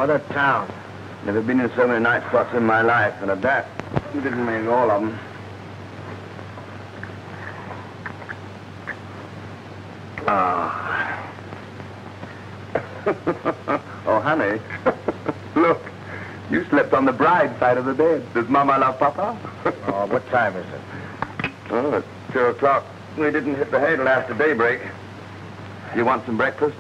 What a town. Never been in so many night spots in my life, and at that, we didn't make all of them. Ah. Oh, honey. Look, you slept on the bride's side of the bed. Does Mama love Papa? Oh, what time is it? Oh, it's 2 o'clock. We didn't hit the hay till after daybreak. You want some breakfast?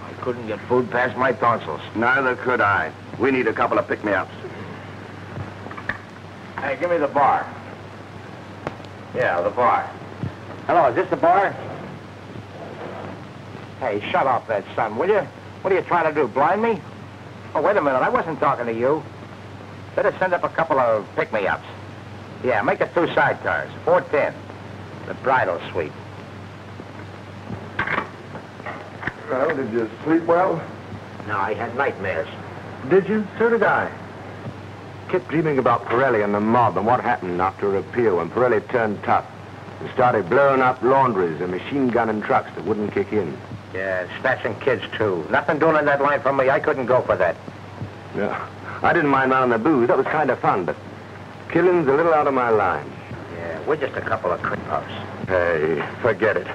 I couldn't get food past my tonsils. Neither could I. We need a couple of pick-me-ups. Hey, give me the bar. Yeah, the bar. Hello, is this the bar? Hey, shut off that sun, will you? What are you trying to do, blind me? Oh, wait a minute, I wasn't talking to you. Better send up a couple of pick-me-ups. Yeah, make it 2 sidecars, 410. The bridal suite. Well, did you sleep well? No, I had nightmares. Did you? So did I. Kept dreaming about Pirelli and the mob and what happened after a appeal when Pirelli turned tough and started blowing up laundries and machine gunning trucks that wouldn't kick in. Yeah, snatching kids, too. Nothing doing in that line for me. I couldn't go for that. Yeah, I didn't mind running the booze. That was kind of fun, but killing's a little out of my line. Yeah, we're just a couple of quick puffs. Hey, forget it.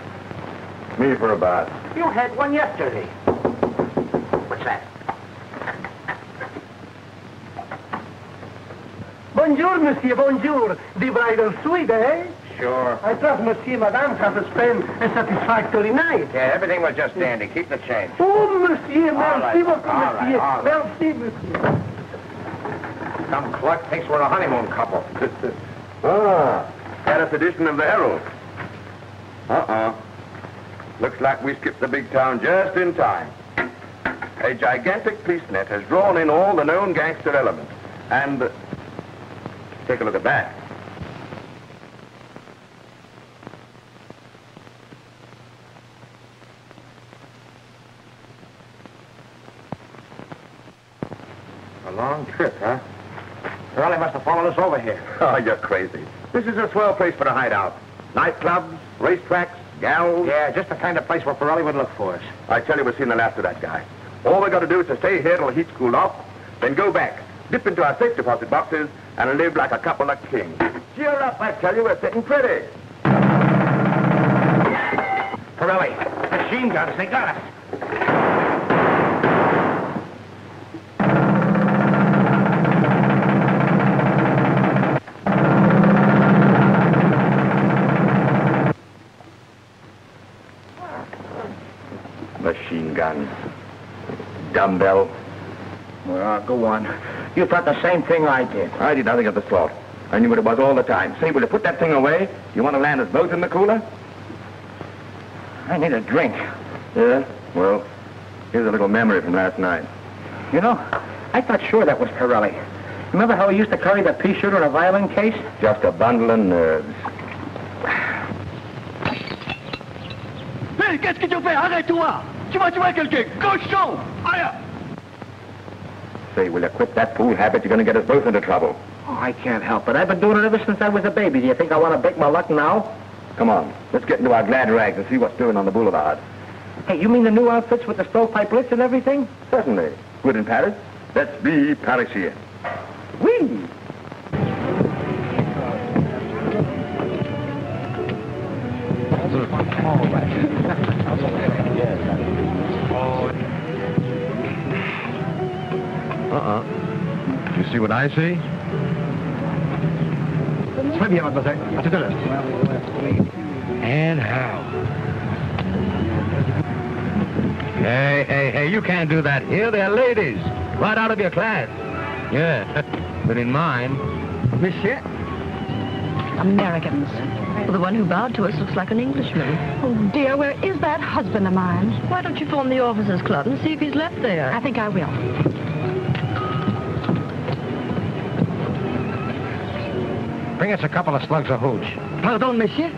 Me for a bath. You had one yesterday. What's that? Bonjour, monsieur, bonjour. The bridal suite, eh? Sure. I trust monsieur, madame have spent a satisfactory night. Yeah, everything was just dandy. Keep the change. Oh, monsieur, merci beaucoup, monsieur. all right. Merci, monsieur. Some cluck thinks we're a honeymoon couple. Paris edition of the Herald. Looks like we skipped the big town just in time. A gigantic police net has drawn in all the known gangster elements. And take a look at that. A long trip, huh? Pirelli must have followed us over here. Oh, you're crazy. This is a swell place for a hideout. Nightclubs, racetracks, gals. Yeah, just the kind of place where Pirelli would look for us. I tell you, we've seen the last of that guy. All we got to do is to stay here till the heat's cooled off, then go back, dip into our safe deposit boxes, and live like a couple of kings. Cheer up, I tell you, we're sitting pretty. Pirelli, machine guns, they got us. Machine guns. Dumbbell. Well, go on. You thought the same thing I did. I did nothing of the sort. I knew what it was all the time. Say, will you put that thing away? You want to land us both in the cooler? I need a drink. Yeah? Well, here's a little memory from last night. You know, I thought sure that was Pirelli. Remember how he used to carry the pea shooter in a violin case? Just a bundle of nerves. Hey, qu'est-ce que tu fais? Arrête-toi! Tu vas tuer quelqu'un! Cochon! Aïe! Say, will you quit that fool habit? You're going to get us both into trouble. Oh, I can't help it. I've been doing it ever since I was a baby. Do you think I want to break my luck now? Come on, let's get into our glad rags and see what's doing on the boulevard. Hey, you mean the new outfits with the stovepipe lights and everything? Certainly. Good in Paris. Let's be Parisian. Whee! You see what I see? Très bien, mademoiselle. À tout à l'heure. And how? Hey, you can't do that here. They're ladies. Right out of your class. Yeah, but in mine. Monsieur? Americans. Well, the one who bowed to us looks like an Englishman. Oh, dear, where is that husband of mine? Why don't you phone the officers' club and see if he's left there? I think I will. Bring us a couple of slugs of hooch. Pardon, monsieur?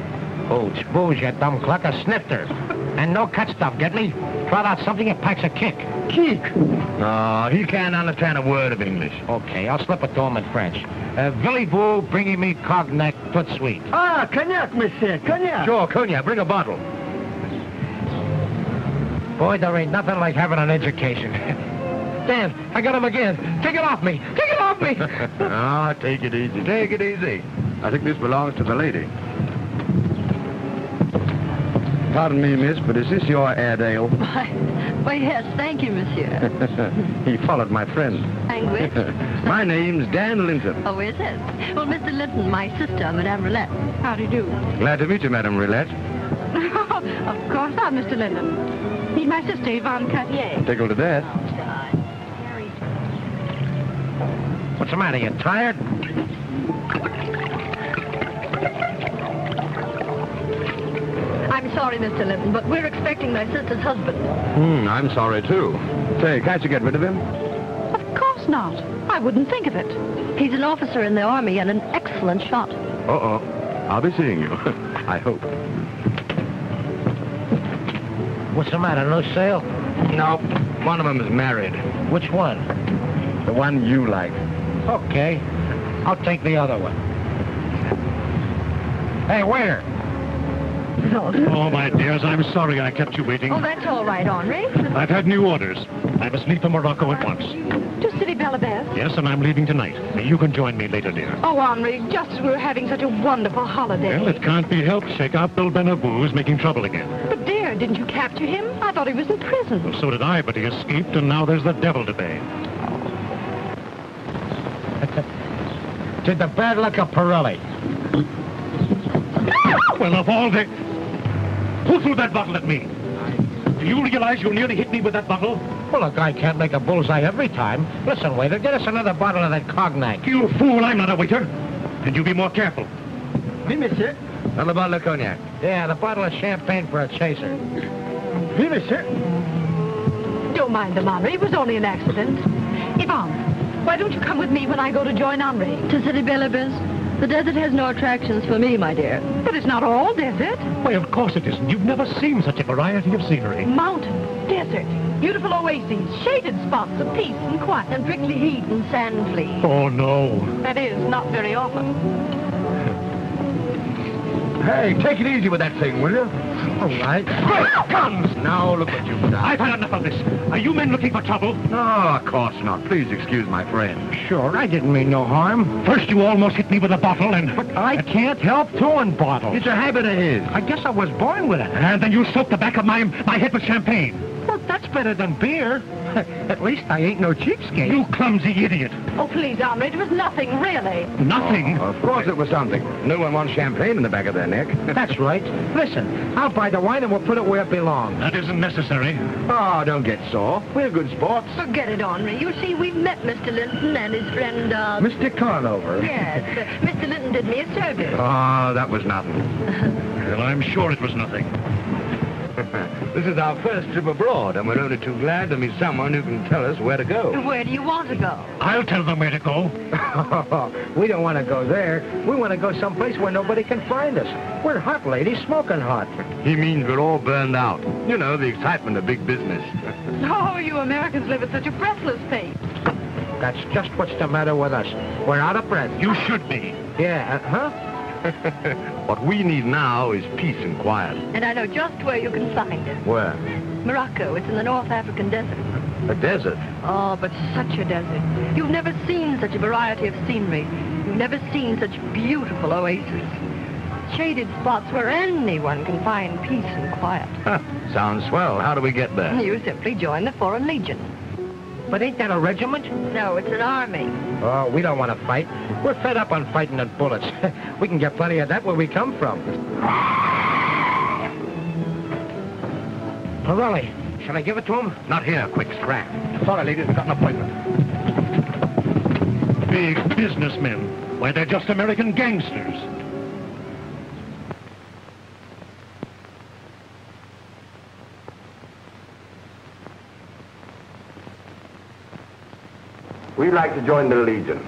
Hooch, booze, you dumb cluck, a snifter. And no cut stuff, get me? Trot out something that packs a kick. Kick? No, he can't understand a word of English. Okay, I'll slip it to him in French. Voulez-vous bringing me cognac tout de suite? Ah, cognac, monsieur, cognac. Sure, Cognac, bring a bottle. Boy, there ain't nothing like having an education. Dan, I got him again. Take it off me. Take it off me. Ah, take it easy. Take it easy. I think this belongs to the lady. Pardon me, miss, but is this your Airedale? Why, yes, thank you, monsieur. He followed my friend. Language? My name's Dan Linton. Oh, is it? Well, Mr. Linton, my sister, Madame Roulette. How do you do? Glad to meet you, Madame Roulette. Of course not, Mr. Linden. Meet my sister, Yvonne Cartier. Tickled to death. What's the matter? You tired? I'm sorry, Mr. Linton, but we're expecting my sister's husband. I'm sorry, too. Say, can't you get rid of him? Of course not. I wouldn't think of it. He's an officer in the Army and an excellent shot. Uh-oh. I'll be seeing you. I hope. What's the matter? No sale? No. One of them is married. Which one? The one you like. Okay. I'll take the other one. Hey, waiter. Oh, my dears, I'm sorry I kept you waiting. Oh, that's all right, Henri. I've had new orders. I must leave for Morocco at once. To City Belabès? Yes, and I'm leaving tonight. You can join me later, dear. Oh, Henri, just as we were having such a wonderful holiday. Well, it can't be helped. Sheikh Abdul Benabou is making trouble again. But, dear, didn't you capture him? I thought he was in prison. Well, so did I, but he escaped, and now there's the devil to pay. To the bad luck of Pirelli. Well, of all the... Who threw that bottle at me? Do you realize you nearly hit me with that bottle? Well, a guy can't make a bullseye every time. Listen, waiter, get us another bottle of that cognac. You fool, I'm not a waiter. And you be more careful. Oui, monsieur. Another bottle of cognac. Yeah, the bottle of champagne for a chaser. Oui, monsieur. Don't mind them, Henri. It was only an accident. Yvonne, why don't you come with me when I go to join Henri? To City Belabès? The desert has no attractions for me, my dear. But it's not all desert. Why, of course it isn't. You've never seen such a variety of scenery. Mountains, desert, beautiful oases, shaded spots of peace and quiet. And prickly heat and sand fleas. Oh, no. That is, not very often. Hey, take it easy with that thing, will you? All right. Great guns! Now look what you've done. I've had enough of this. Are you men looking for trouble? No, of course not. Please excuse my friend. Sure, I didn't mean no harm. First, you almost hit me with a bottle, and... But I can't help throwing bottles. It's a habit of his. I guess I was born with it. And then you soaked the back of my head with champagne. Well, that's better than beer. At least I ain't no cheapskate. You clumsy idiot. Oh, please, Henri, it was nothing, really. Nothing. Of course it was something. No one wants champagne in the back of their neck. That's right. Listen, I'll buy the wine and we'll put it where it belongs. That isn't necessary. Oh, don't get sore. We're good sports. Forget it, Henri. You see, we've met Mr. Linton and his friend, Mr. Conover. Yes, Mr. Linton did me a service. Oh, that was nothing. Well, I'm sure it was nothing. This is our first trip abroad, and we're only too glad to meet someone who can tell us where to go. Where do you want to go? I'll tell them where to go. We don't want to go there. We want to go someplace where nobody can find us. We're hot, lady, smoking hot. He means we're all burned out. You know, the excitement of big business. Oh, you Americans live at such a breathless pace. That's just what's the matter with us. We're out of breath. You should be. Yeah, huh? What we need now is peace and quiet. And I know just where you can find it. Where? Morocco. It's in the North African desert. A desert. Oh, but such a desert. You've never seen such a variety of scenery. You've never seen such beautiful oases. Shaded spots where anyone can find peace and quiet. Sounds swell. How do we get there? You simply join the Foreign Legion. But ain't that a regiment? No, it's an army. Oh, we don't want to fight. We're fed up on fighting at bullets. We can get plenty of that where we come from. Pirelli, shall I give it to him? Not here. Quick, scrap. Sorry, ladies, we've got an appointment. Big businessmen. Why, they're just American gangsters. We'd like to join the Legion. Hey,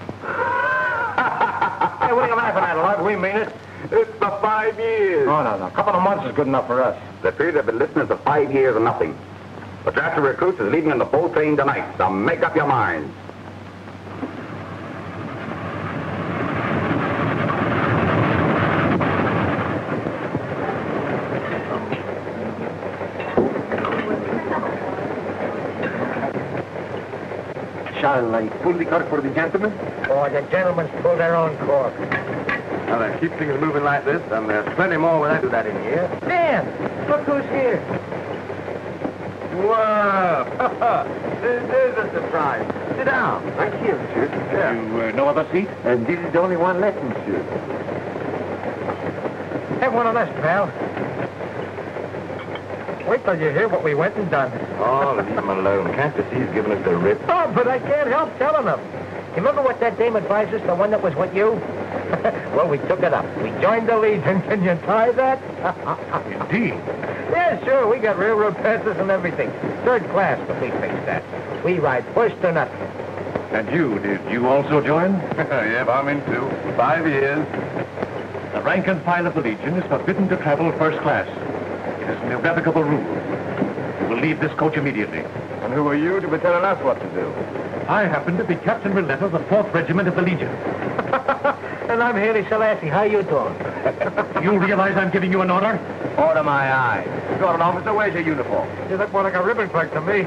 what are you laughing at, Lug? We mean it. It's for 5 years. Oh, no. A couple of months is good enough for us. The period of enlistment is 5 years or nothing. The draft of recruits is leaving on the full train tonight, so make up your minds. Shall I pull the cork for the gentlemen? Oh, the gentlemen's pull their own cork. Now, then, keep things moving like this, and there's plenty more where I do that in here. Dan, look who's here. Wow! This is a surprise. Sit down. Thank you, monsieur. You, no other seat? And this is the only one left, monsieur. Have one of us, pal. Wait till you hear what we went and done. Oh, leave him alone. Can't you see he's giving us the rip? Oh, but I can't help telling them. You remember what that dame advised us, the one that was with you? Well, we took it up. We joined the Legion. Can you tie that? Indeed. Yeah, sure. We got railroad passes and everything. Third class, but we fixed that. We ride first or nothing. And did you also join? Yep, I'm in too. 5 years. The rank and file of the Legion is forbidden to travel first class. It is an irrevocable rule. You will leave this coach immediately. And who are you to be telling us what to do? I happen to be Captain Roulette of the 4th Regiment of the Legion. And I'm Haley Selassie. How you doing? You realize I'm giving you an order? Order my eye. You're an officer. Where's your uniform? You look more like a ribbon clerk to me.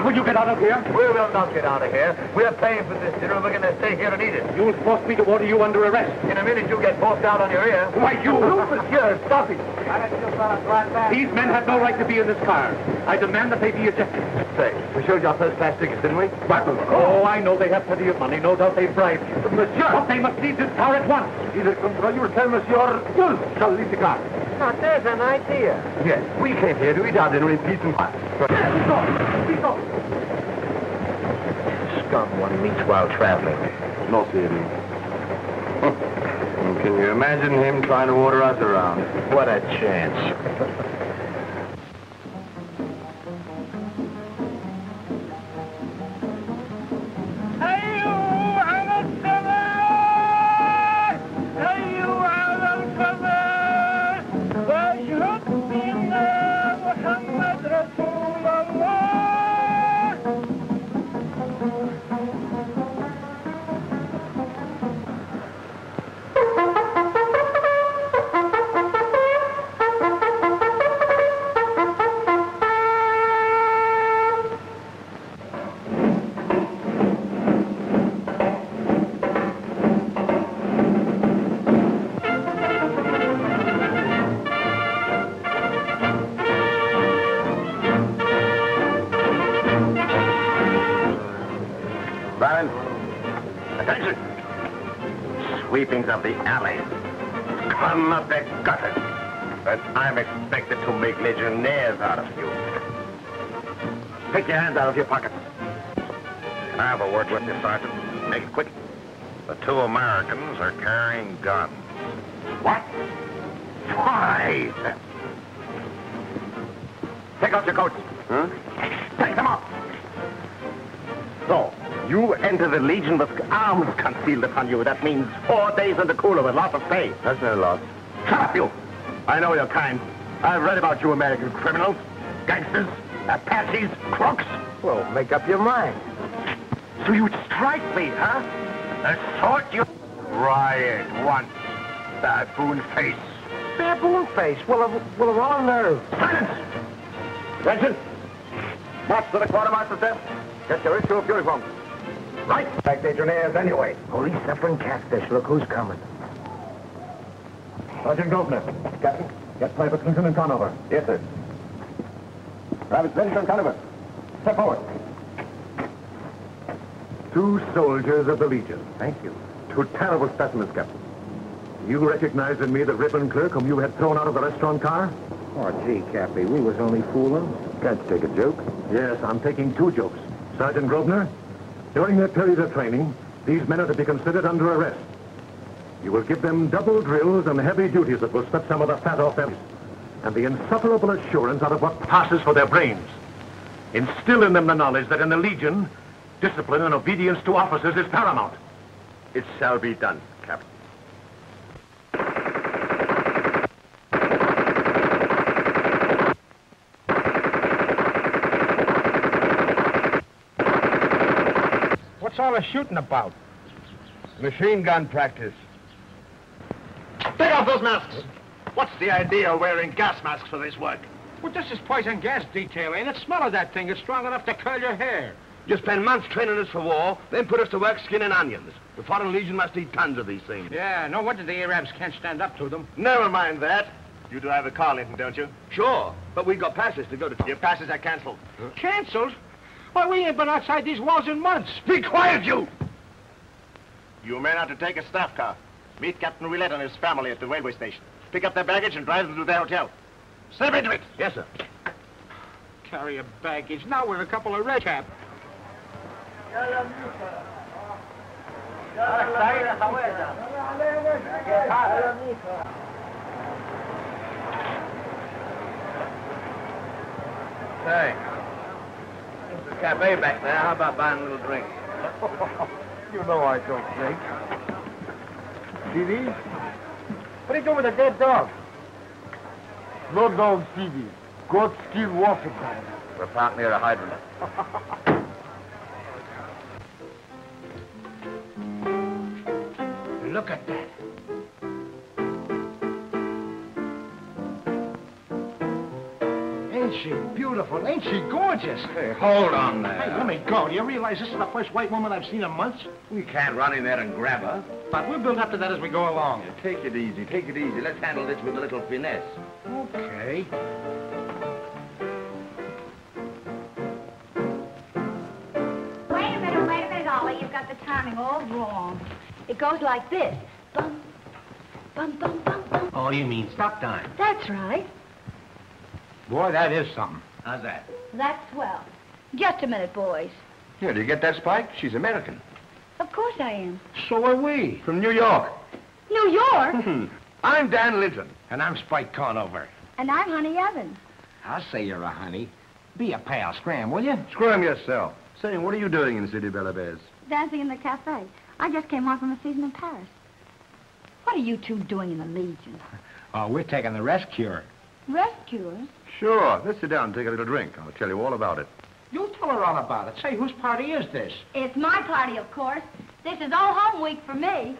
Will you get out of here? We will not get out of here. We're paying for this dinner, and we're going to stay here and eat it. You forced me to order you under arrest. In a minute, you get forced out on your ear. Why, you... No, monsieur, stop it. These men have no right to be in this car. I demand that they be ejected. Say, we showed you our first class tickets, didn't we? Oh, I know they have plenty of money. No doubt they bribed you. Monsieur! But they must leave this car at once. Either control you or tell monsieur, you shall leave the car. Now, there's an idea. Yes, we came here to eat our dinner in peace and quiet. Scum one meets while traveling. No, Siri. Can you imagine him trying to order us around? What a chance. Attention! Sweepings of the alley. Come of the gutters. And I'm expected to make legionnaires out of you. Take your hands out of your pockets. Can I have a word with you, Sergeant? Make it quick. The 2 Americans are carrying guns. What? Why? Take out your coats. Huh? Take them off. So, you enter the Legion with arms concealed upon you. That means 4 days in the cooler with lots of pay. That's no loss. Shut up, you. I know your kind. I've read about you American criminals, gangsters, Apaches, crooks. Well, make up your mind. So you'd strike me, huh? The sort you... Riot once, baboon face. Baboon face. Well, of all nerve. Silence! Attention! March to the quartermaster's desk. Get your issue of uniform. Right. Like legionnaires anyway. Holy suffering catfish. Look who's coming. Sergeant Grosvenor. Captain? Get Private Clinton and Conover. Yes, sir. Private Clinton Conover. Step forward. 2 soldiers of the Legion. Thank you. 2 terrible specimens, Captain. You recognize in me the ribbon clerk whom you had thrown out of the restaurant car? Oh, gee, Cappy, we was only fooling. Can't you take a joke? Yes, I'm taking 2 jokes. Sergeant Grosvenor, during their period of training, these men are to be considered under arrest. You will give them double drills and heavy duties that will set some of the fat off them, and the insufferable assurance out of what passes for their brains. Instill in them the knowledge that in the Legion, discipline and obedience to officers is paramount. It shall be done, Captain. What's all the shooting about? Machine gun practice. Take off those masks. What's the idea of wearing gas masks for this work? Well, this is poison gas detail, ain't it? Smell of that thing. It's strong enough to curl your hair. You spend months training us for war, then put us to work skinning onions. The Foreign Legion must eat tons of these things. Yeah, no wonder the Arabs can't stand up to them. Never mind that. You drive a car, Linton, don't you? Sure, but we've got passes to go to... Your passes are canceled. Canceled? Why, we ain't been outside these walls in months. Be quiet, you! You men are to take a staff car. Meet Captain Willett and his family at the railway station. Pick up their baggage and drive them to their hotel. Step into it. Yes, sir. Carry a baggage. Now we're a couple of red cap. Hey, there's a cafe back there. How about buying a little drink? You know I don't drink. See these? What are you doing with a dead dog? No dog see these. Goat skin water tank. We're parked near a hydrant. Look at that. Ain't she beautiful? Ain't she gorgeous? Hey, hold on there. Hey, let me go. Do you realize this is the first white woman I've seen in months? We can't run in there and grab her. But we'll build up to that as we go along. Take it easy, take it easy. Let's handle this with a little finesse. Okay. Wait a minute, Ollie. You've got the timing all wrong. It goes like this. Bum, bum, bum, bum, bum. Oh, you mean stop time? That's right. Boy, that is something. How's that? That's swell. Just a minute, boys. Here, do you get that, Spike? She's American. Of course I am. So are we. From New York. New York? I'm Dan Linton. And I'm Spike Conover. And I'm Honey Evans. I'll say you're a honey. Be a pal, Scram, will you? Screw him yourself. Say, what are you doing in City Bella Bears? Dancing in the cafe. I just came home from a season in Paris. What are you two doing in the Legion? Oh, we're taking the rest cure. Rescuers? Sure. Let's sit down and take a little drink. I'll tell you all about it. You tell her all about it. Say, whose party is this? It's my party, of course. This is all home week for me.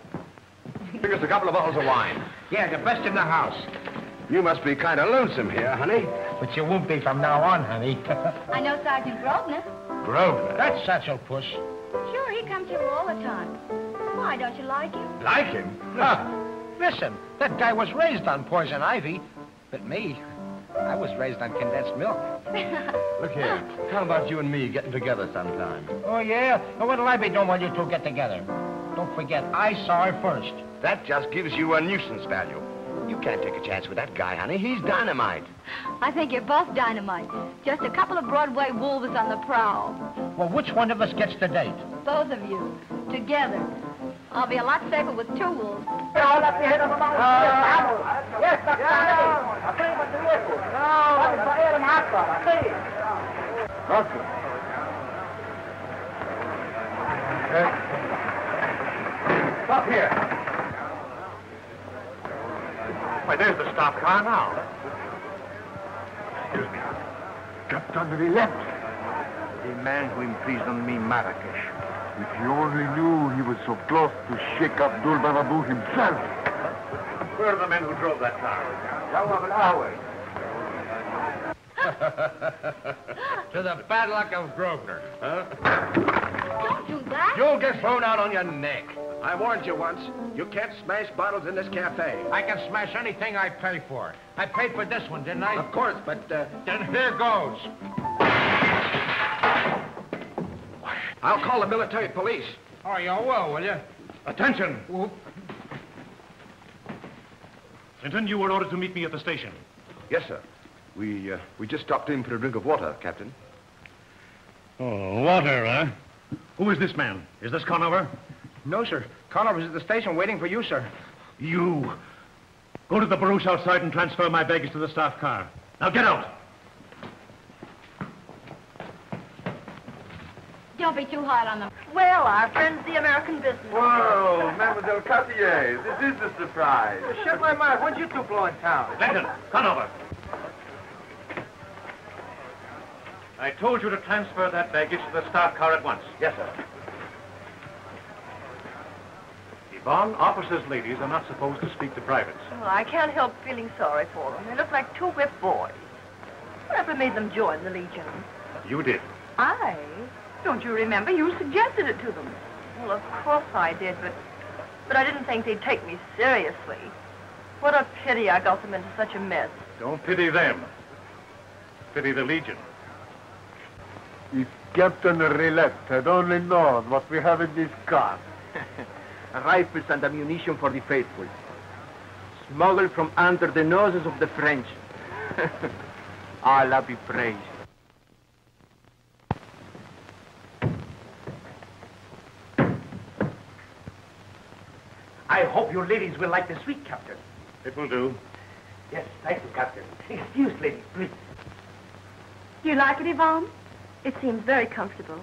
Bring us a couple of bottles of wine. Yeah, the best in the house. You must be kind of lonesome here, honey. But you won't be from now on, honey. I know Sergeant Grosvenor. Grosvenor? That's Satchel Puss. Sure, he comes here all the time. Why, don't you like him? Like him? Listen, that guy was raised on poison ivy. But me, I was raised on condensed milk. Look here. How about you and me getting together sometime? Oh, yeah? Well, what'll I be doing while you two get together? Don't forget, I saw her first. That just gives you a nuisance value. You can't take a chance with that guy, honey. He's dynamite. I think you're both dynamite. Just a couple of Broadway wolves on the prowl. Well, which one of us gets the date? Both of you. Together. I'll be a lot safer with two wolves. Stop here. Why, there's the stop car now. Excuse me. Captain Willett. The man who imprisoned me, Marrakesh. If you only knew he was so close to Sheikh Abdul Baraboo himself. Where are the men who drove that car? To the bad luck of Grosvenor. Don't do that. You'll get thrown out on your neck. I warned you once. You can't smash bottles in this cafe. I can smash anything I pay for. I paid for this one, didn't I? Of course, but, Then here goes. I'll call the military police. Oh, you will you? Attention! Linton, you were ordered to meet me at the station. Yes, sir. We just stopped in for a drink of water, Captain. Oh, water, huh? Who is this man? Is this Conover? No, sir. Conover was at the station waiting for you, sir. You. Go to the barouche outside and transfer my baggage to the staff car. Now get out. Don't be too hard on them. Well, our friends, the American business. Whoa, Mademoiselle Cartier, this is a surprise. Shut my mouth. When'd you two blow in town? Linton, Conover. I told you to transfer that baggage to the staff car at once. Yes, sir. Yvonne, officers' ladies are not supposed to speak to privates. Oh, I can't help feeling sorry for them. They look like two whipped boys. Whatever made them join the Legion? You did. I? Don't you remember? You suggested it to them. Well, of course I did, but I didn't think they'd take me seriously. What a pity I got them into such a mess. Don't pity them. Pity the Legion. If Captain Rillet had only known what we have in this car. Rifles and ammunition for the faithful. Smuggled from under the noses of the French. Allah be praised. I hope you ladies will like the suite, Captain. It will do. Yes, thank you, Captain. Excuse, ladies, please. Do you like it, Yvonne? It seems very comfortable.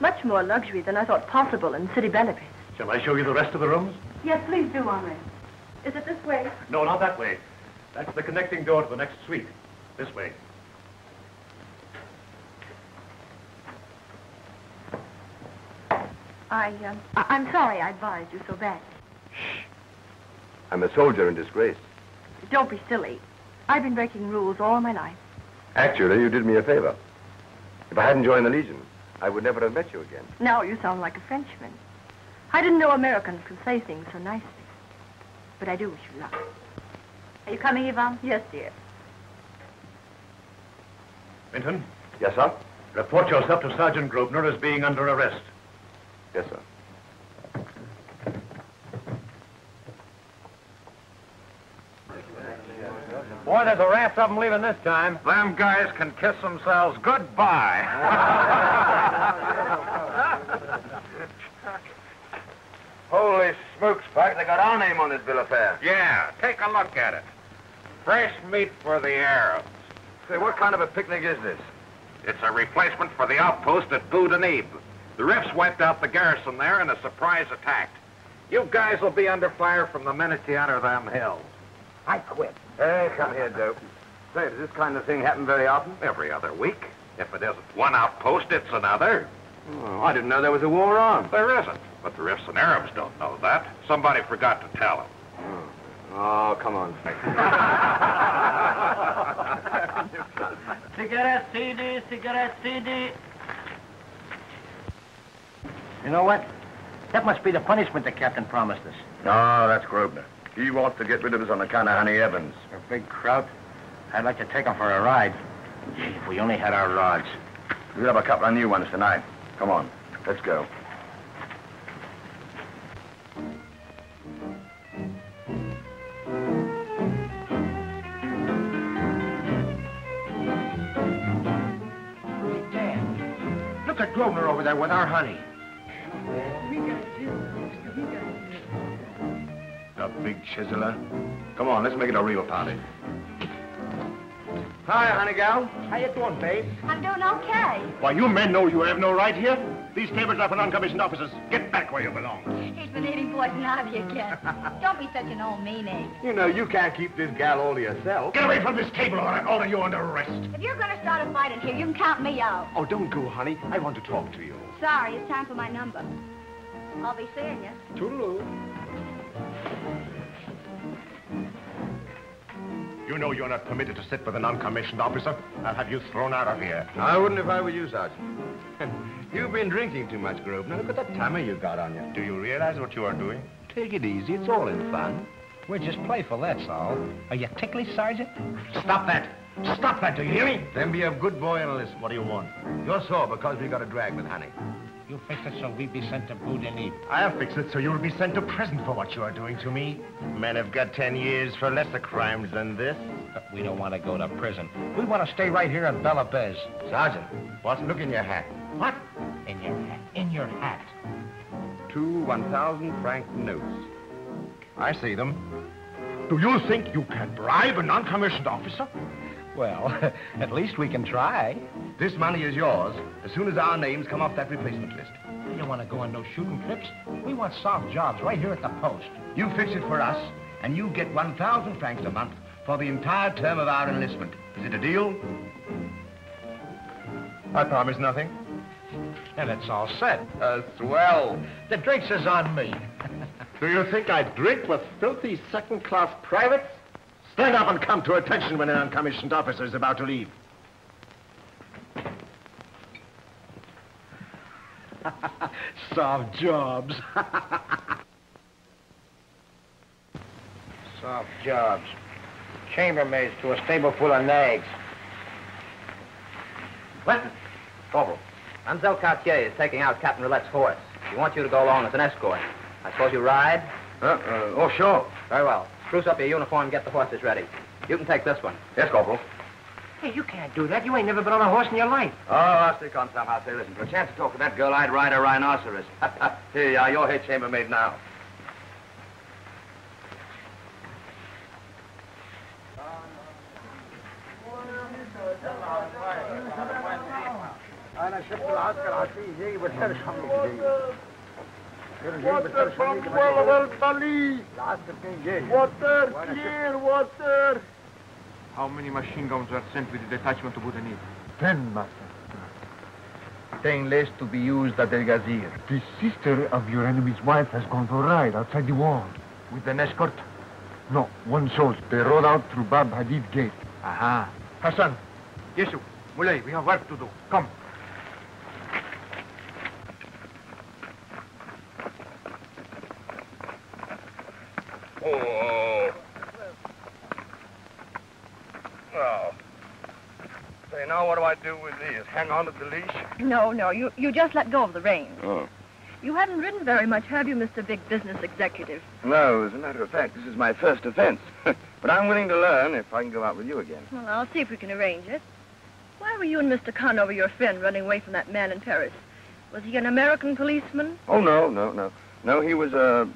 Much more luxury than I thought possible in city benefits. Shall I show you the rest of the rooms? Yes, please do, Henri. Is it this way? No, not that way. That's the connecting door to the next suite. This way. I'm sorry I advised you so badly. I'm a soldier in disgrace. Don't be silly. I've been breaking rules all my life. Actually, you did me a favor. If I hadn't joined the Legion, I would never have met you again. Now you sound like a Frenchman. I didn't know Americans could say things so nicely. But I do wish you luck. Are you coming, Yvonne? Yes, dear. Minton? Yes, sir? Report yourself to Sergeant Grosvenor as being under arrest. Yes, sir. Boy, there's a raft of them leaving this time. Them guys can kiss themselves goodbye. Holy smokes, Pike, they got our name on this bill of fare. Yeah, take a look at it. Fresh meat for the Arabs. Say, what kind of a picnic is this? It's a replacement for the outpost at Boudinib. The Riffs wiped out the garrison there in a surprise attack. You guys will be under fire from the minute you enter them hills. I quit. Hey, come here, Dope. Say, does this kind of thing happen very often? Every other week. If it isn't one outpost, it's another. Oh, I didn't know there was a war on. There isn't, but the Riffs and Arabs don't know that. Somebody forgot to tell them. Oh, come on. Cigarette CD, cigarette CD. You know what? That must be the punishment the captain promised us. No, that's Grosvenor. He wants to get rid of us on account of Honey Evans. A big crowd. I'd like to take him for a ride. Gee, if we only had our rods. We'll have a couple of new ones tonight. Come on, let's go. Dad, look at Grosvenor over there with our honey. The big chiseler. Come on, let's make it a real party. Hi, honey gal. How you doing, babe? I'm doing okay. Why, you men know you have no right here. These tables are for non-commissioned officers. Get back where you belong. He's been eating poison ivy again. Don't be such an old meanie. You know, you can't keep this gal all to yourself. Get away from this table or I order you under arrest. If you're going to start a fight in here, you can count me out. Oh, don't go, honey. I want to talk to you. Sorry, it's time for my number. I'll be seeing you. Toodaloo. You know you're not permitted to sit with a non-commissioned officer. I'll have you thrown out of here. I wouldn't if I were you, Sergeant. You've been drinking too much, Grosvenor. Look at the tummer you got on you. Do you realize what you are doing? Take it easy. It's all in fun. We're just playful, that's all. Are you ticklish, Sergeant? Stop that. Stop that, do you hear me? Then be a good boy and listen. What do you want? You're sore because we got a drag with Honey. You fix it so we be sent to Boudinib. I'll fix it so you'll be sent to prison for what you are doing to me. Men have got 10 years for lesser crimes than this. But we don't want to go to prison. We want to stay right here in Bella Bez. Sergeant, what? Look in your hat. What? In your hat. In your hat. 2 1,000-franc notes. I see them. Do you think you can bribe a non-commissioned officer? Well, at least we can try. This money is yours as soon as our names come off that replacement list. We don't want to go on no shooting trips. We want soft jobs right here at the post. You fix it for us, and you get 1,000 francs a month for the entire term of our enlistment. Is it a deal? I promise nothing. And it's all set. Swell. The drinks is on me. Do you think I drink with filthy second-class privates? Stand up and come to attention when an uncommissioned officer is about to leave. Soft jobs. Soft jobs. Chambermaids to a stable full of nags. Clinton. Corporal. Mademoiselle Cartier is taking out Captain Roulette's horse. She wants you to go along as an escort. I suppose you ride? Oh, sure. Very well. Spruce up your uniform and get the horses ready. You can take this one. Yes, Corporal. Hey, you can't do that. You ain't never been on a horse in your life. Oh, I'll stick on somehow. Say, listen, for a chance to talk to that girl, I'd ride a rhinoceros. Here you are, your head chambermaid now. Water, clear water. How many machine guns were sent with the detachment to Boudanir? 10, master. 10 less to be used at El Gazir. The sister of your enemy's wife has gone for a ride outside the wall. With an escort? No, one soldier. They rode out through Bab Hadid Gate. Aha. Hassan, Yusuf, Muley, we have work to do. Come. Oh. Oh. Say, now what do I do with these? Hang on to the leash? No, you just let go of the reins. Oh. You haven't ridden very much, have you, Mr. Big Business Executive? No, as a matter of fact, this is my first offense. But I'm willing to learn if I can go out with you again. Well, I'll see if we can arrange it. Why were you and Mr. Conover, your friend, running away from that man in Paris? Was he an American policeman? Oh, no. No, he was a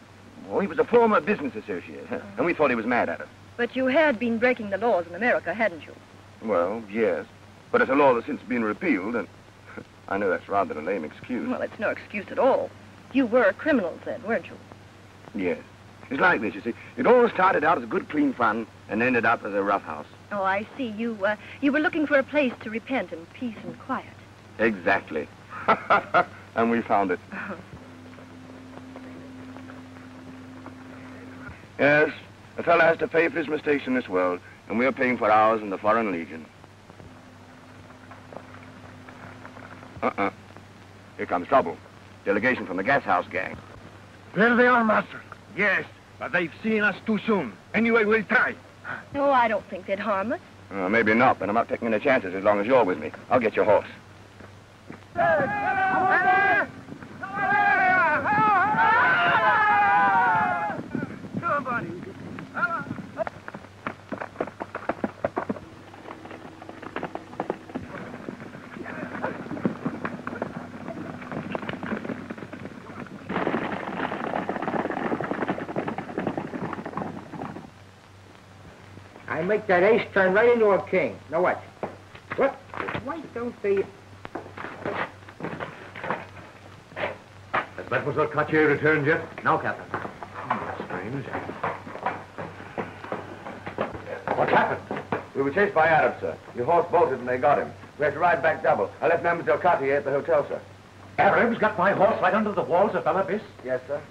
former business associate, and we thought he was mad at us. But you had been breaking the laws in America, hadn't you? Well, yes. But it's a law that's since been repealed, and I know that's rather a lame excuse. Well, it's no excuse at all. You were criminals then, weren't you? Yes. It's like this, you see. It all started out as good, clean fun and ended up as a roughhouse. Oh, I see. You were looking for a place to repent in peace and quiet. Exactly. And we found it. Yes, a fellow has to pay for his mistakes in this world, and we are paying for ours in the Foreign Legion. Here comes trouble. Delegation from the gas house gang. There they are, master. Yes, but they've seen us too soon. Anyway, we'll try. No, I don't think they'd harm us. Maybe not, but I'm not taking any chances as long as you're with me. I'll get your horse. I make that ace turn right into a king. Now watch. What? Why don't they... Has Mademoiselle Cartier returned yet? No, Captain. That's strange. What's happened? We were chased by Arabs, sir. Your horse bolted and they got him. We had to ride back double. I left Mademoiselle Cartier at the hotel, sir. Arabs got my horse right under the walls of Belabis? Yes, sir.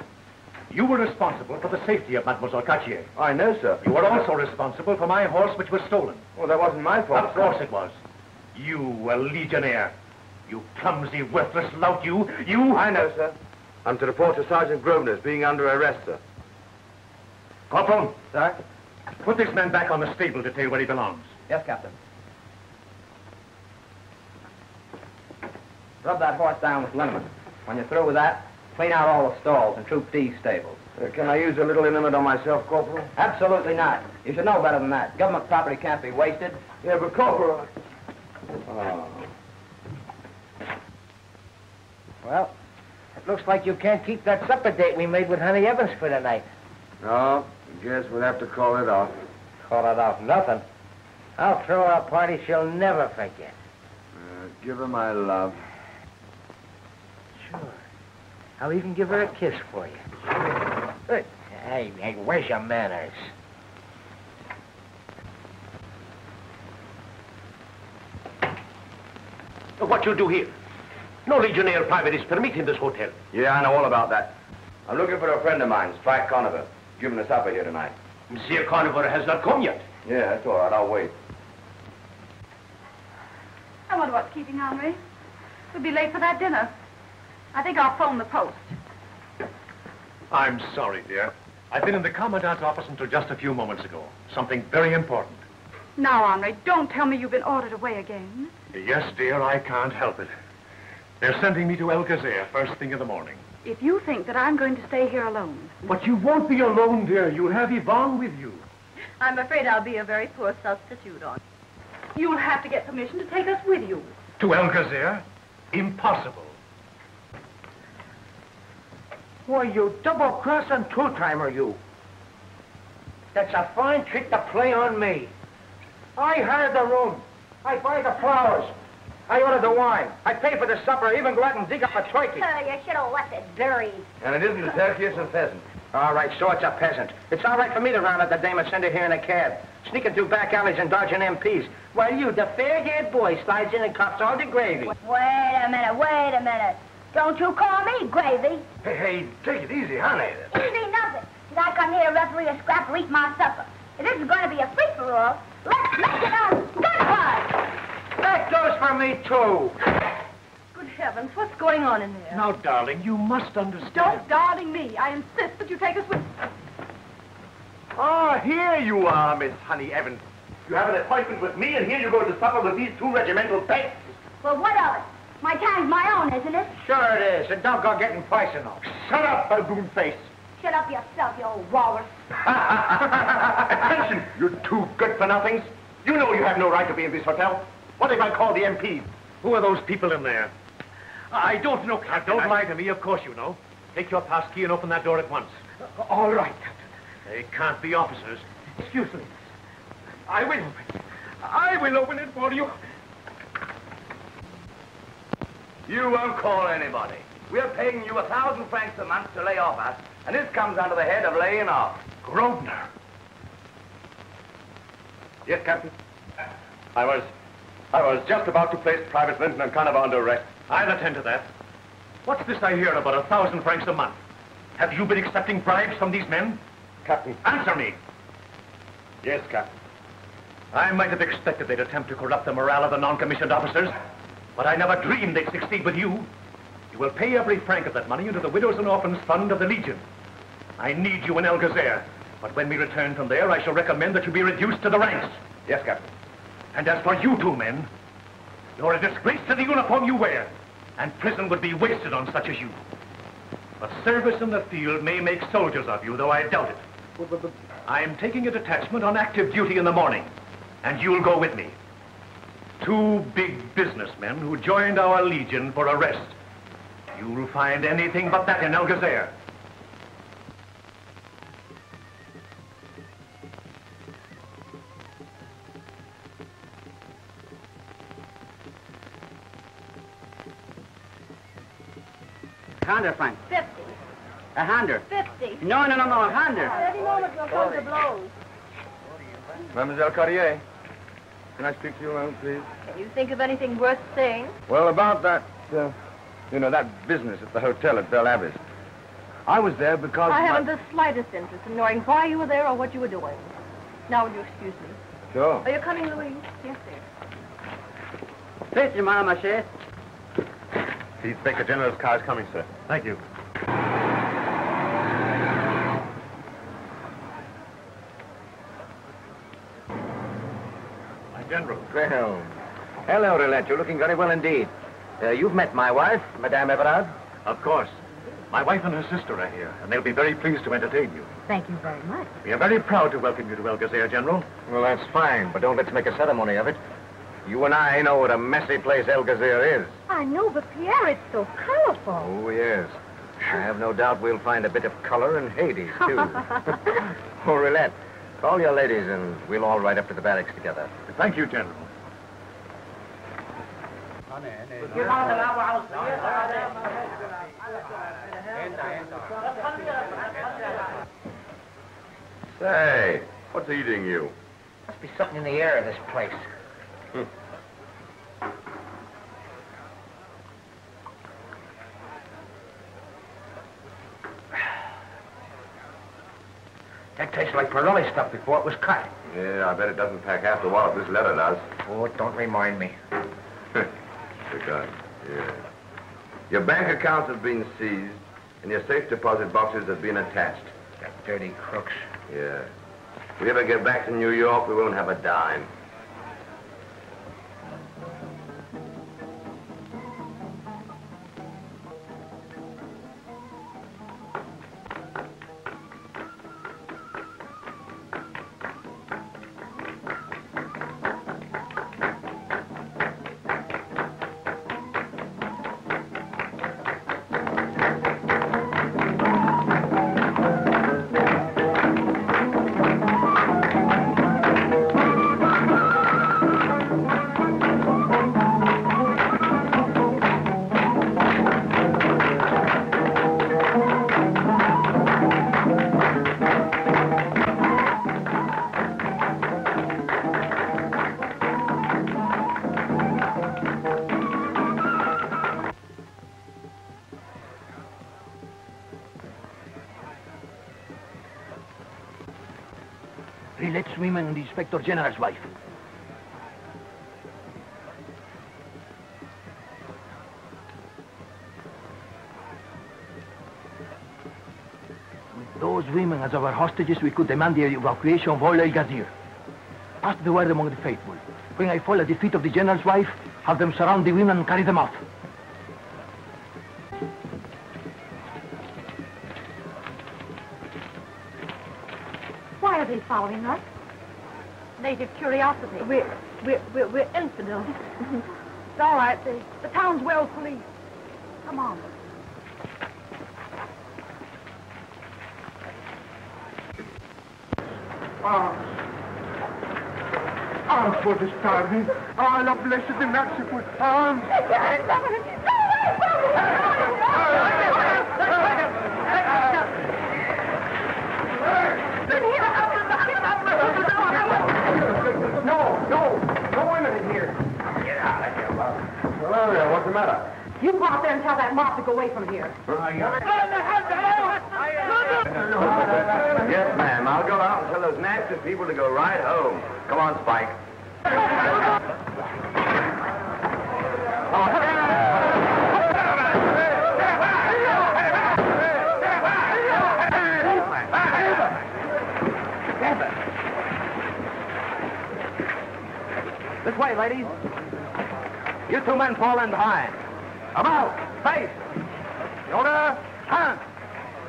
You were responsible for the safety of Mademoiselle Cartier. I know, sir. You were also responsible for my horse, which was stolen. Well, that wasn't my fault. Of course it was. You, a legionnaire. You clumsy, worthless lout, you. I know, sir. I'm to report to Sergeant Grosvenor as being under arrest, sir. Corporal. Sir? Put this man back on the stable detail where he belongs. Yes, Captain. Rub that horse down with liniment. When you're through with that, clean out all the stalls and Troop D stables. Can I use a little liniment on myself, Corporal? Absolutely not. You should know better than that. Government property can't be wasted. Yeah, but Corporal... Oh. Well, it looks like you can't keep that supper date we made with Honey Evans for tonight. No, guess we'll have to call it off. Call it off nothing. I'll throw her a party she'll never forget. Give her my love. Sure. I'll even give her a kiss for you. Good. Hey, where's your manners? What you do here? No legionnaire private is permitted in this hotel. Yeah, I know all about that. I'm looking for a friend of mine, Spike Conover. Giving a supper here tonight. Monsieur Conover has not come yet. Yeah, that's all right. I'll wait. I wonder what's keeping Henri. We'll be late for that dinner. I think I'll phone the post. I'm sorry, dear. I've been in the Commandant's office until just a few moments ago. Something very important. Now, Henri, don't tell me you've been ordered away again. Yes, dear, I can't help it. They're sending me to Alcazar first thing in the morning. If you think that I'm going to stay here alone. But you won't be alone, dear. You'll have Yvonne with you. I'm afraid I'll be a very poor substitute on. You'll have to get permission to take us with you. To Alcazar? Impossible. Why, you double-crossing two-timer, you. That's a fine trick to play on me. I hired the room. I buy the flowers. I order the wine. I pay for the supper. I even go out and dig up a turkey. You should have left it dirty. And it isn't a turkey, it's a pheasant. All right, so it's a peasant. It's all right for me to round up the dame and send her here in a cab. Sneaking through back alleys and dodging MPs. While you, the fair-haired boy, slides in and cups all the gravy. Wait a minute. Don't you call me Gravy. Hey, take it easy, honey. Easy nothing. Did I come here to referee a scrap or eat my supper? If this is going to be a free-for-all, let's make it a gunfight. That goes for me, too. Good heavens, what's going on in there? Now, darling, you must understand. Don't darling me. I insist that you take us with... Oh, here you are, Miss Honey Evans. You have an appointment with me, and here you go to supper with these two regimental pests. Well, what of it? My time's my own, isn't it? Sure it is, and don't go getting personal. Shut up, baboon face. Shut up yourself, you old walrus. Attention, you two good-for-nothings. You know you have no right to be in this hotel. What if I call the MP? Who are those people in there? I don't know, Captain. Don't lie to me, of course you know. Take your pass key and open that door at once. All right, Captain. They can't be officers. Excuse me. I will open it. I will open it for you. You won't call anybody. We're paying you 1,000 francs a month to lay off us, and this comes under the head of laying off. Grosvenor. Yes, Captain? I was just about to place Private Linton and Conover under arrest. I'll attend to that. What's this I hear about 1,000 francs a month? Have you been accepting bribes from these men? Captain. Answer me. Yes, Captain. I might have expected they'd attempt to corrupt the morale of the non-commissioned officers, but I never dreamed they'd succeed with you. You will pay every franc of that money into the Widows and Orphans Fund of the Legion. I need you in Alcazar, but when we return from there, I shall recommend that you be reduced to the ranks. Yes, Captain. And as for you two men, you're a disgrace to the uniform you wear, and prison would be wasted on such as you. But service in the field may make soldiers of you, though I doubt it. I'm taking a detachment on active duty in the morning, and you'll go with me. Two big businessmen who joined our Legion for a rest. You'll find anything but that in Alcazar. $100 francs. 50. 100. 50. No, 100. Any moment we'll come to blows. Mademoiselle Cartier, can I speak to you alone, please? Can you think of anything worth saying? Well, about that, that business at the hotel at Belle Abbes. I was there because... I haven't the slightest interest in knowing why you were there or what you were doing. Now, will you excuse me? Sure. Are you coming, Louise? Yes, sir. Please, Madame Maché. The Inspector General's car is coming, sir. Thank you. My General. Well, hello, Roulette. You're looking very well indeed. You've met my wife, Madame Everard. Of course. My wife and her sister are here, and they'll be very pleased to entertain you. Thank you very much. We are very proud to welcome you to Alcazar, General. Well, that's fine, but don't let's make a ceremony of it. You and I know what a messy place Alcazar is. I know, but Pierre, it's so colorful. Oh, yes. I have no doubt we'll find a bit of color in Hades, too. Oh, Roulette, call your ladies and we'll all ride up to the barracks together. Thank you, General. Say, what's eating you? Must be something in the air of this place. That tastes like Pirelli stuff before it was cut. Yeah, I bet it doesn't pack half the wallop this leather does. Oh, don't remind me. Cigar, yeah. Your bank accounts have been seized, and your safe deposit boxes have been attached. That dirty crooks. Yeah. If we ever get back to New York, we won't have a dime. Let's women and the Inspector General's wife. With those women as our hostages, we could demand the evacuation of all El Gazir. Pass the word among the faithful. When I fall at the feet of the General's wife, have them surround the women and carry them off. Why are they following us? Native curiosity. We're infidels. It's all right. The town's well policed. Come on. For the starving. La blessed in Mexico. No women in here. Get out of here, love. Hello there, what's the matter? You go out there and tell that mob to go away from here. Yes, ma'am. I'll go out and tell those nasty people to go right home. Come on, Spike. This way, ladies. You two men fall in behind. About, face. Shoulder, hand.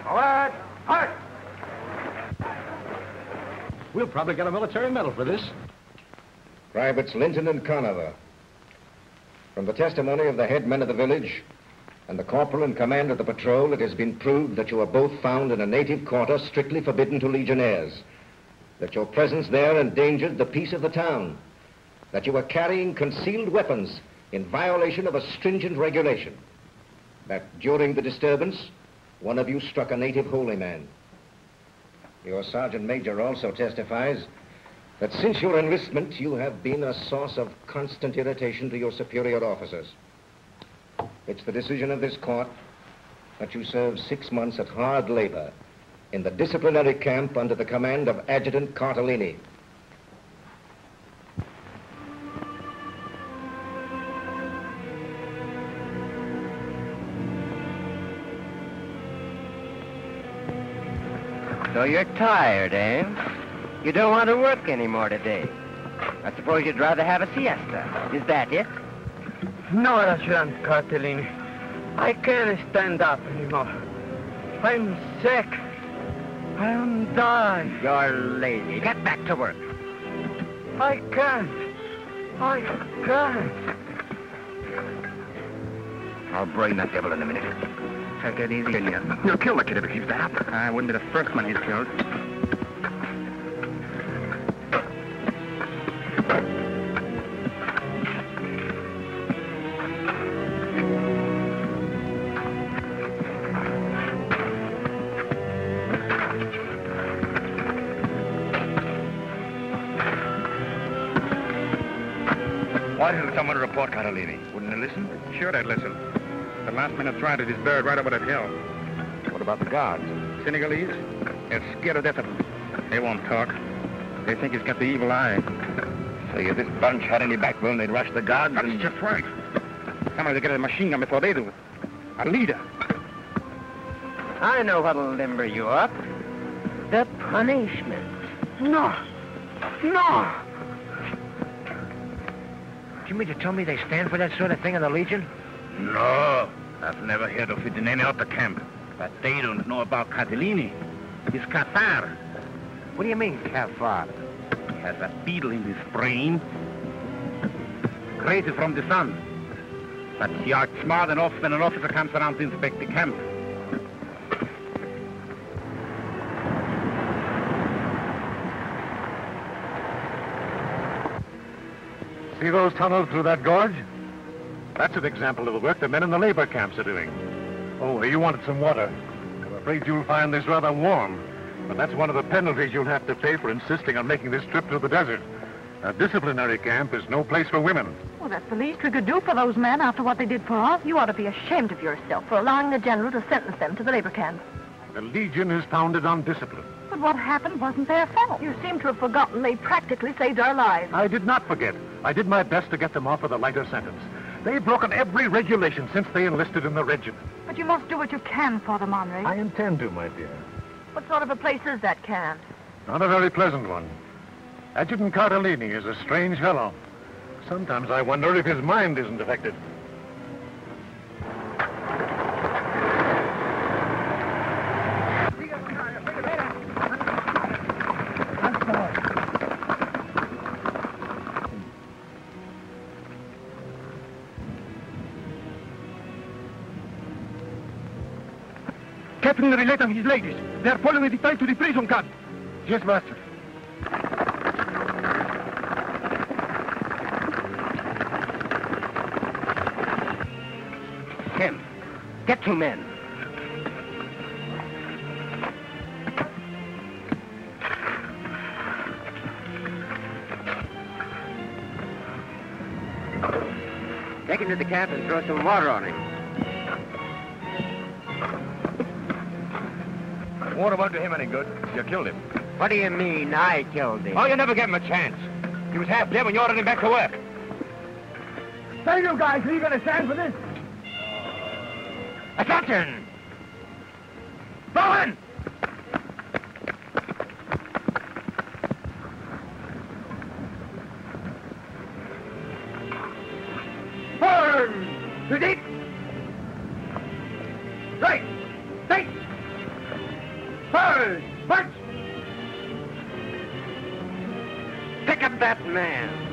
Forward, heart. We'll probably get a military medal for this. Privates Linton and Conover. From the testimony of the head men of the village and the corporal in command of the patrol, it has been proved that you were both found in a native quarter strictly forbidden to legionnaires, that your presence there endangered the peace of the town, that you were carrying concealed weapons in violation of a stringent regulation, that during the disturbance, one of you struck a native holy man. Your sergeant major also testifies that since your enlistment, you have been a source of constant irritation to your superior officers. It's the decision of this court that you serve 6 months at hard labor in the disciplinary camp under the command of Adjutant Cartellini. So you're tired, eh? You don't want to work anymore today. I suppose you'd rather have a siesta. Is that it? No, Adjutant Cartellini. I can't stand up anymore. I'm sick. I am dying. You're lazy. Get back to work. I can't. I can't. I'll brain that devil in a minute. Take it easy, can you? You'll kill the kid if he keeps that up. I wouldn't be the first man he's killed. Why didn't someone report Cartellini? Wouldn't they listen? Sure they'd listen. The last man who tried it is buried right over that hill. What about the guards? Senegalese? They're scared to death of him. They won't talk. They think he's got the evil eye. So if this bunch had any backbone, they'd rush the guards That's just right. Somebody'll get a machine gun before they do. A leader. I know what'll limber you up. The punishment. No! No! Do you mean to tell me they stand for that sort of thing in the Legion? No, I've never heard of it in any other camp. But they don't know about Catalini. He's Cathar. What do you mean, Cathar? He has a beetle in his brain. Crazy from the sun. But he acts smart enough when an officer comes around to inspect the camp. See those tunnels through that gorge? That's an example of the work the men in the labor camps are doing. Oh, you wanted some water. I'm afraid you'll find this rather warm. But that's one of the penalties you'll have to pay for insisting on making this trip through the desert. A disciplinary camp is no place for women. Well, that's the least we could do for those men after what they did for us. You ought to be ashamed of yourself for allowing the general to sentence them to the labor camp. The Legion is founded on discipline. But what happened wasn't their fault. You seem to have forgotten they practically saved our lives. I did not forget. I did my best to get them off with a lighter sentence. They've broken every regulation since they enlisted in the regiment. But you must do what you can for them, Henri. I intend to, my dear. What sort of a place is that camp? Not a very pleasant one. Adjutant Cardellini is a strange fellow. Sometimes I wonder if his mind isn't affected. Captain Rillet and his ladies. They are following the train to the prison camp. Yes, master. Tim, get 2 men. Take him to the camp and throw some water on him. Water won't do him any good. You killed him. What do you mean, I killed him? Oh, you never gave him a chance. He was half dead when you ordered him back to work. Say, you guys, are you going to stand for this? Attention! Bowen! Forward! To deep! Right! Straight! Forward! March! Pick up that man.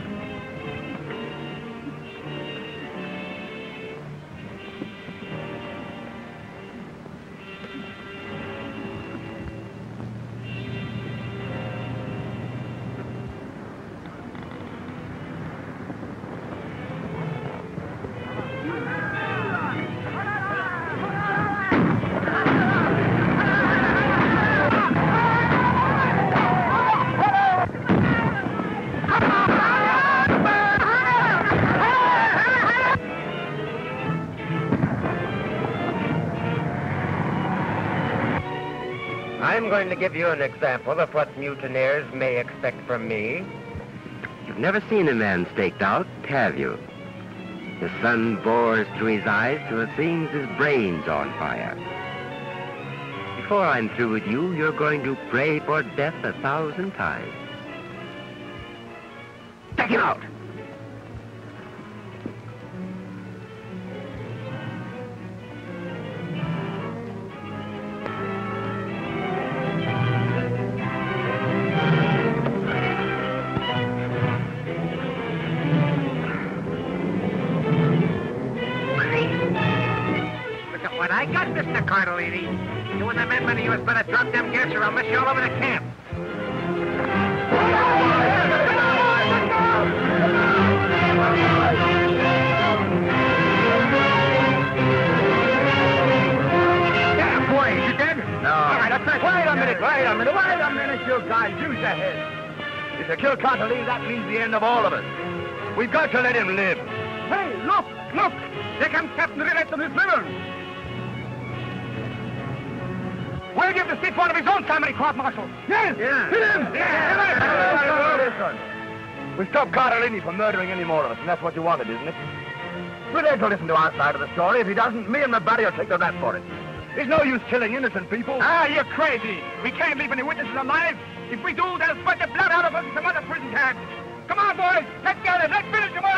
I'm going to give you an example of what mutineers may expect from me. You've never seen a man staked out, have you? The sun bores through his eyes till it seems his brain's on fire. Before I'm through with you, you're going to pray for death 1,000 times. Take him out! I got Mr. Cardellini. You and the men of you better drop them gears or I'll miss you all over the camp. Yeah, boy, you dead? No. All right, that's right. Wait a minute, you guys. Use your head. If you kill Cardellini, that means the end of all of us. We've got to let him live. Hey, look! There comes Captain Rillet and his men. We'll give the state one of his own family, court-martial. Yes! Yeah. Hit him! Yeah. We stopped Cardellini from murdering any more of us, and that's what you wanted, isn't it? We're there to listen to our side of the story. If he doesn't, me and the buddy will take the rap for it. There's no use killing innocent people. Ah, you're crazy. We can't leave any witnesses alive. If we do, they'll sweat the blood out of us in some other prison camp. Come on, boys. Let's get it. Let's finish them all.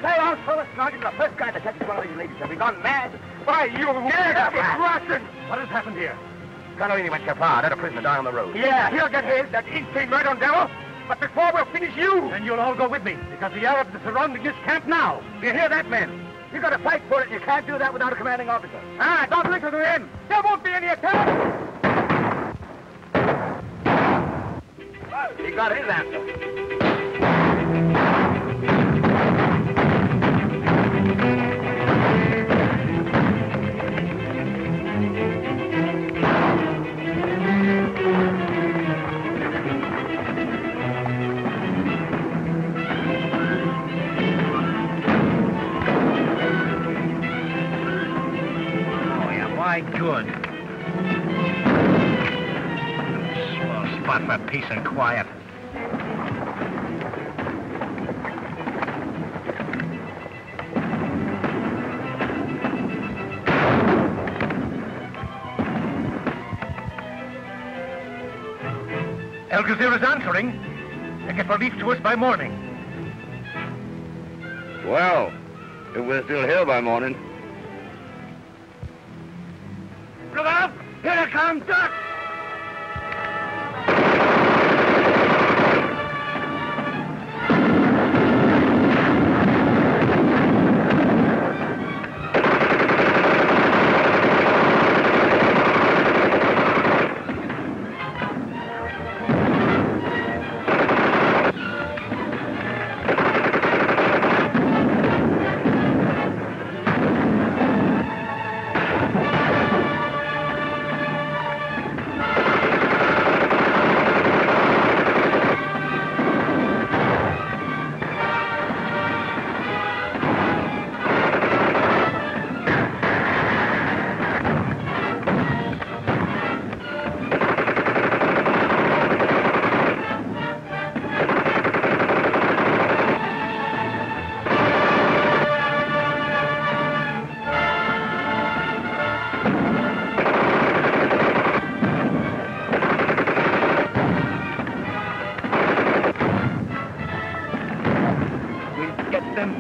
Say, I'll throw a sergeant, the first guy that catches one of these ladies. Have we gone mad? Why, you... Russian! What has happened here? Catalini went so far. Let a prisoner die on the road. Yeah, he'll get his. That insane murder devil. But before we'll finish you... Then you'll all go with me, because the Arabs are surrounding this camp now. Do you hear that, men? You got to fight for it, and you can't do that without a commanding officer. Ah, don't listen to him. There won't be any attack. He got his answer. My good. Small spot for peace and quiet. El Gazir is answering. They get relief to us by morning. Well, if we're still here by morning. Look out! Here it comes, Duck!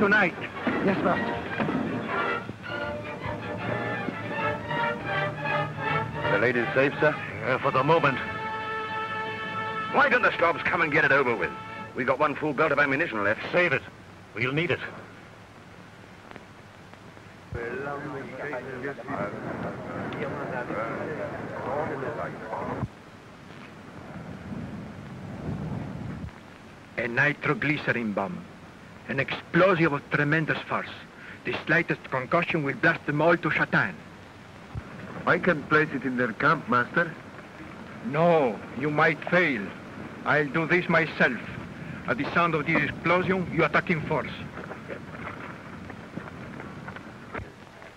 Tonight. Yes, master. The lady's safe, sir? For the moment. Why don't the Slobs come and get it over with? We've got one full belt of ammunition left. Save it. We'll need it. A nitroglycerin bomb. An explosion of tremendous force. The slightest concussion will blast them all to Shatan. I can place it in their camp, Master. No, you might fail. I'll do this myself. At the sound of this explosion, you attack in force.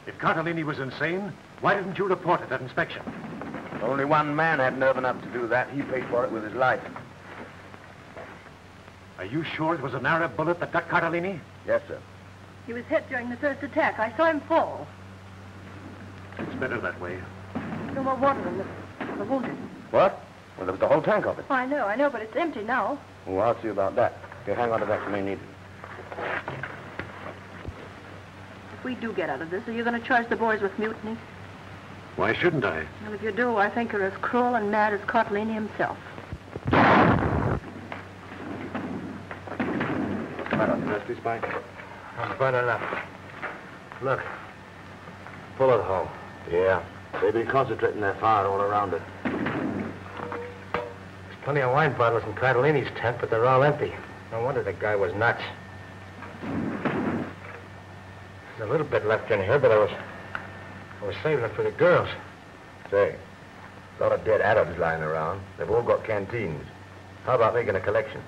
If Cartolini was insane, why didn't you report it at inspection? Only one man had nerve enough to do that. He paid for it with his life. Are you sure it was an Arab bullet that got Cartolini? Yes, sir. He was hit during the first attack. I saw him fall. It's better that way. No more water in the wounded. What? Well, there was the whole tank of it. I know, but it's empty now. Well, I'll see about that. Here, hang on to that. You may need it. If we do get out of this, are you going to charge the boys with mutiny? Why shouldn't I? Well, if you do, I think you're as cruel and mad as Cartolini himself. Right on, Rusty Spike. I'm burning up. Look. Bullet hole. Yeah. They've been concentrating their fire all around it. There's plenty of wine bottles in Cartolini's tent, but they're all empty. No wonder the guy was nuts. There's a little bit left in here, but I was saving it for the girls. Say, a lot of dead Arabs lying around. They've all got canteens. How about making a collection?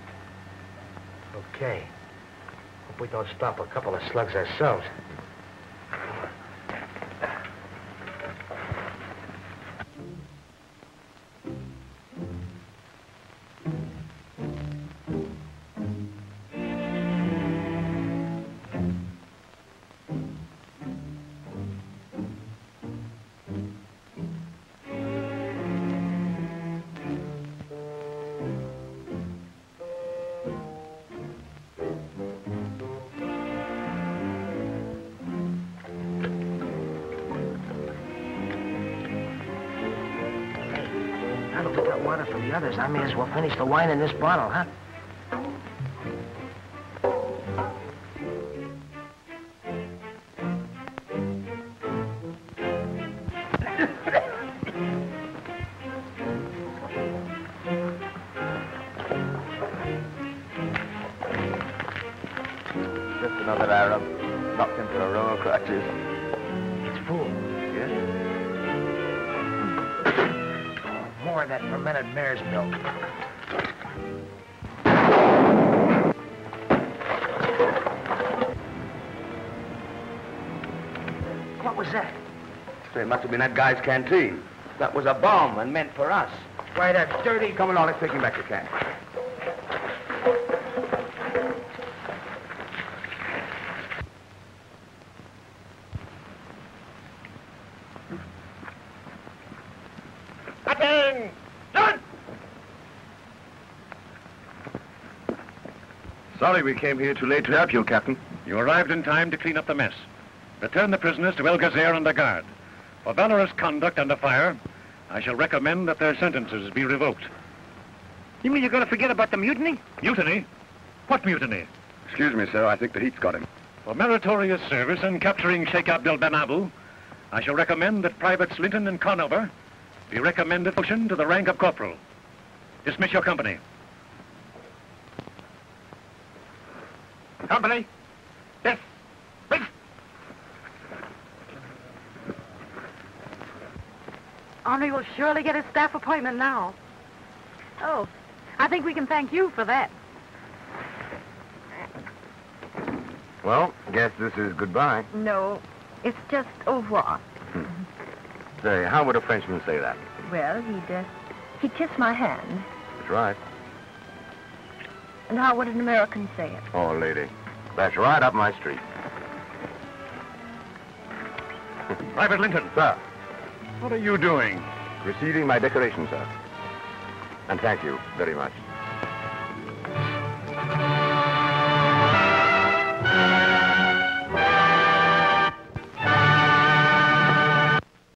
Okay. Hope we don't stop a couple of slugs ourselves. water for the others, I may as well finish the wine in this bottle, huh? Just another Arab knocked into a row of crutches. It's full. Yes? More of that fermented mare's milk. What was that? So it must have been that guy's canteen. That was a bomb and meant for us. Why, that's dirty. Come along, let's take him back to camp. Captain! Done! Sorry we came here too late to help you, Captain. You arrived in time to clean up the mess. Return the prisoners to El Gazer under guard. For valorous conduct under fire, I shall recommend that their sentences be revoked. You mean you're going to forget about the mutiny? Mutiny? What mutiny? Excuse me, sir, I think the heat's got him. For meritorious service in capturing Sheikh Abdel Ben Abu, I shall recommend that Privates Linton and Conover be recommended promotion to the rank of corporal. Dismiss your company. Company? Yes. Henri will surely get a staff appointment now. Oh, I think we can thank you for that. Well, guess this is goodbye. No, it's just au revoir. Say, how would a Frenchman say that? Well, he'd kiss my hand. That's right. And how would an American say it? Oh, lady, that's right up my street. Private Linton. Sir. What are you doing? Receiving my decoration, sir. And thank you very much.